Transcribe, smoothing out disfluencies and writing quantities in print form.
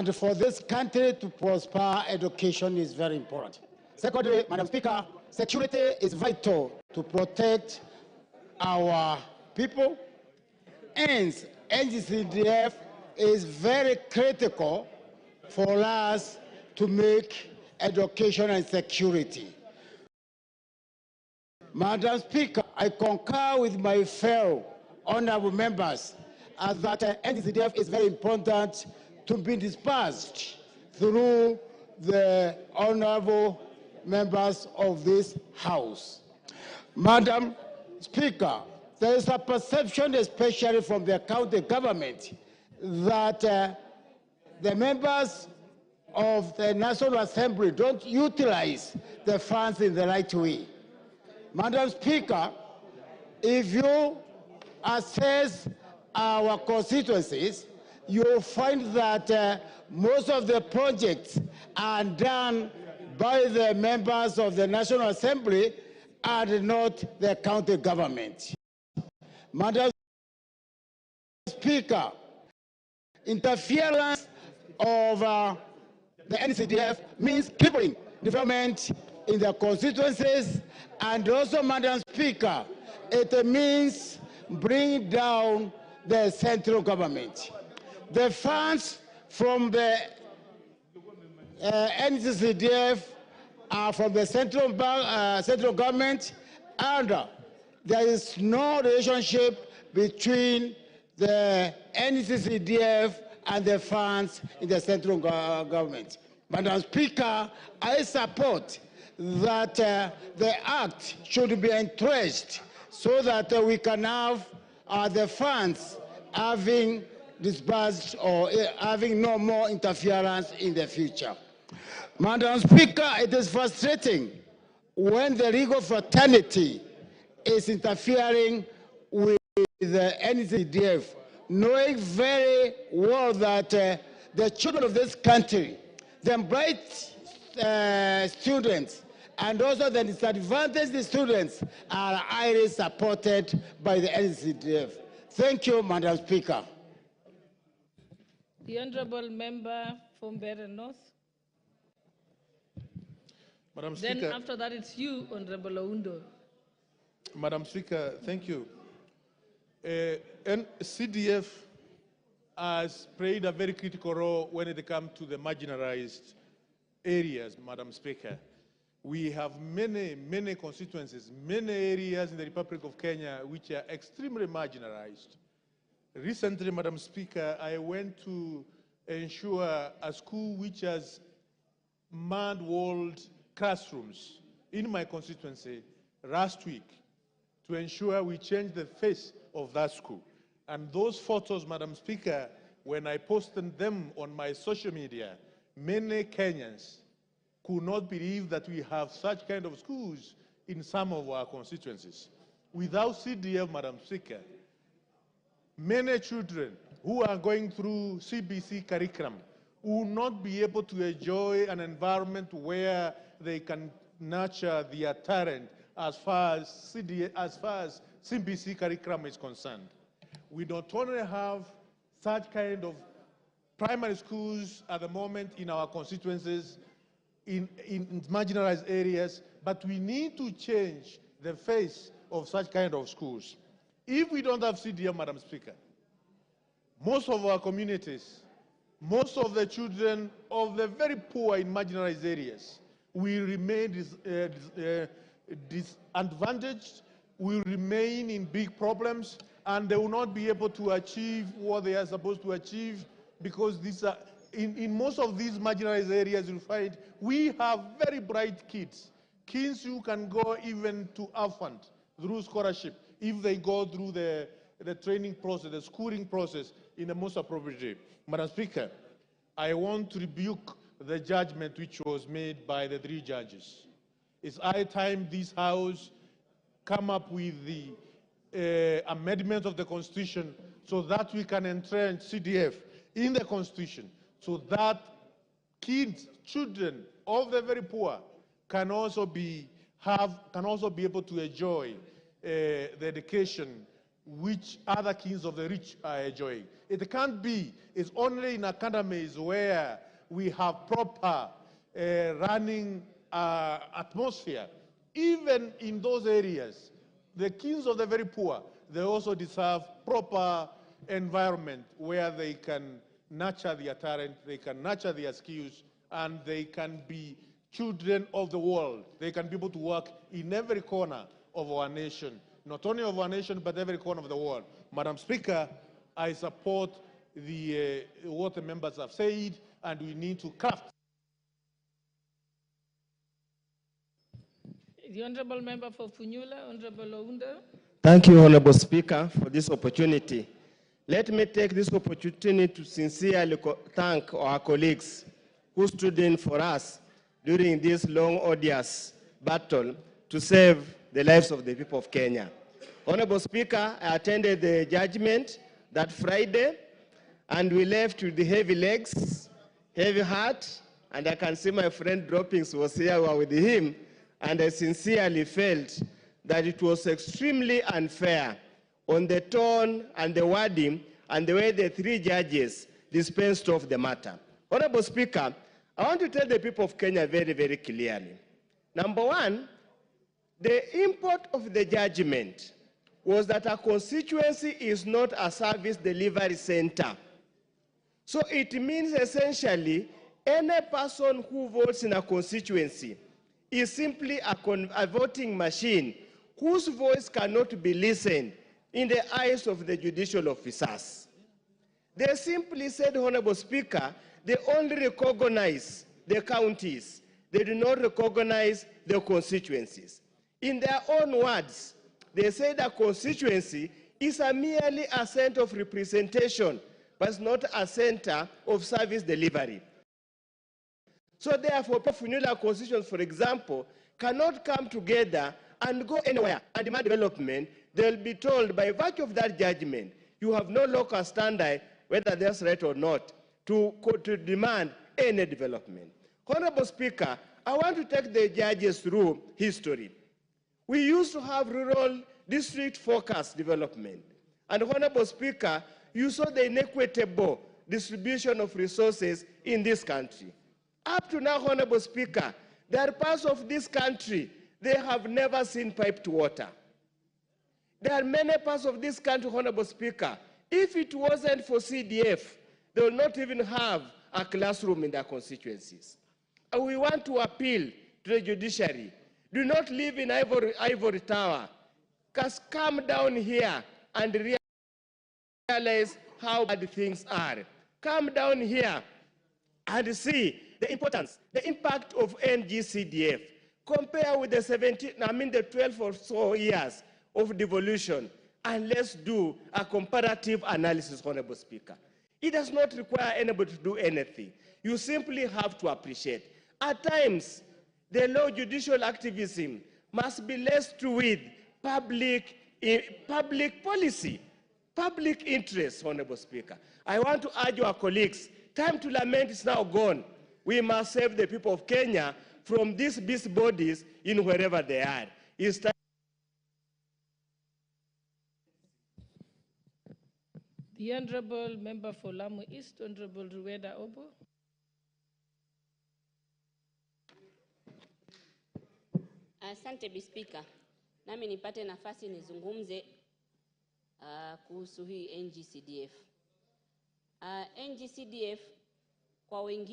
And for this country to prosper, education is very important. Secondly, Madam Speaker, security is vital to protect our people. Hence, NGCDF is very critical for us to make education and security. Madam Speaker, I concur with my fellow honorable members that NGCDF is very important to be dispersed through the honorable members of this House. Madam Speaker, there is a perception, especially from the county government, that the members of the National Assembly don't utilize the funds in the right way. Madam Speaker, if you assess our constituencies, you'll find that most of the projects are done by the members of the National Assembly and not the county government. Madam Speaker, interference of the NCDF means crippling development in the constituencies, and also, Madam Speaker, it means bringing down the central government. The funds from the NCCDF are from the central government, and there is no relationship between the NCCDF and the funds in the central government. Madam Speaker, I support that the Act should be entrenched so that we can have the funds having disbursed or having no more interference in the future. Madam Speaker, it is frustrating when the legal fraternity is interfering with the NCDF, knowing very well that the children of this country, the bright students, and also the disadvantaged students are highly supported by the NCDF. Thank you, Madam Speaker. The Honourable Member from Mbeere North. Madam Speaker. Then after that, it's you, Honourable Oundo. Madam Speaker, thank you. CDF has played a very critical role when it comes to the marginalized areas, Madam Speaker. We have many constituencies, many areas in the Republic of Kenya which are extremely marginalized. Recently, Madam Speaker, I went to ensure a school which has mud-walled classrooms in my constituency last week to ensure we change the face of that school. And those photos, Madam Speaker, when I posted them on my social media, many Kenyans could not believe that we have such kind of schools in some of our constituencies. Without CDF, Madam Speaker, many children who are going through CBC curriculum will not be able to enjoy an environment where they can nurture their talent as far as CBC curriculum is concerned. We not only have such kind of primary schools at the moment in our constituencies, in marginalized areas, but we need to change the face of such kind of schools. If we don't have CDM, Madam Speaker, most of our communities, most of the children of the very poor in marginalized areas will remain disadvantaged, will remain in big problems, and they will not be able to achieve what they are supposed to achieve, because these are, in most of these marginalized areas, you'll find we have very bright kids who can go even to Alfred through scholarship if they go through the training process, the schooling process in the most appropriate way. Madam Speaker, I want to rebuke the judgment which was made by the 3 judges. It's high time this House come up with the amendment of the Constitution so that we can entrench CDF in the Constitution, so that kids, children of the very poor can also be able to enjoy the education which other kings of the rich are enjoying. It can't be. It's only in academies where we have proper running atmosphere. Even in those areas, the kings of the very poor, they also deserve proper environment where they can nurture their talent, they can nurture their skills, and they can be children of the world. They can be able to work in every corner of our nation, not only of our nation, but every corner of the world. Madam Speaker, I support what the members have said, and we need to craft. The Honorable Member for Funyula, Honorable Ounda. Thank you, Honorable Speaker, for this opportunity. Let me take this opportunity to sincerely thank our colleagues who stood in for us during this long, odious battle to save the lives of the people of Kenya. Honorable Speaker, I attended the judgment that Friday, and we left with the heavy legs, heavy heart, and I can see my friend Droppings was here with him, and I sincerely felt that it was extremely unfair on the tone and the wording and the way the three judges dispensed of the matter. Honorable Speaker, I want to tell the people of Kenya very, very clearly. Number one, the import of the judgment was that a constituency is not a service delivery center. So it means essentially any person who votes in a constituency is simply a voting machine whose voice cannot be listened in the eyes of the judicial officers. They simply said, Honorable Speaker, they only recognize the counties. They do not recognize the constituencies. In their own words, they say that constituency is merely a center of representation, but it's not a center of service delivery. So therefore, Funyula constituents, for example, cannot come together and go anywhere and demand development. They'll be told by virtue of that judgment, you have no local standard, whether that's right or not, to demand any development. Honorable Speaker, I want to take the judges through history. We used to have rural district-focused development. And Honorable Speaker, you saw the inequitable distribution of resources in this country. Up to now, Honorable Speaker, there are parts of this country, they have never seen piped water. There are many parts of this country, Honorable Speaker, if it wasn't for CDF, they will not even have a classroom in their constituencies. And we want to appeal to the judiciary. Do not live in ivory tower. Just come down here and realize how bad things are. Come down here and see the importance, the impact of NGCDF. Compare with the 12 or so years of devolution, and let's do a comparative analysis, Honorable Speaker. It does not require anybody to do anything. You simply have to appreciate. At times, the law judicial activism must be laced with public policy, public interest, Honorable Speaker. I want to urge our colleagues, time to lament is now gone. We must save the people of Kenya from these beast bodies in wherever they are. It's time. The Honorable Member for Lamu East, Honorable Rueda Obo. Asante Speaker. Nami nipate nafasi nizungumze kuhusu hii NGCDF. NGCDF kwa wengine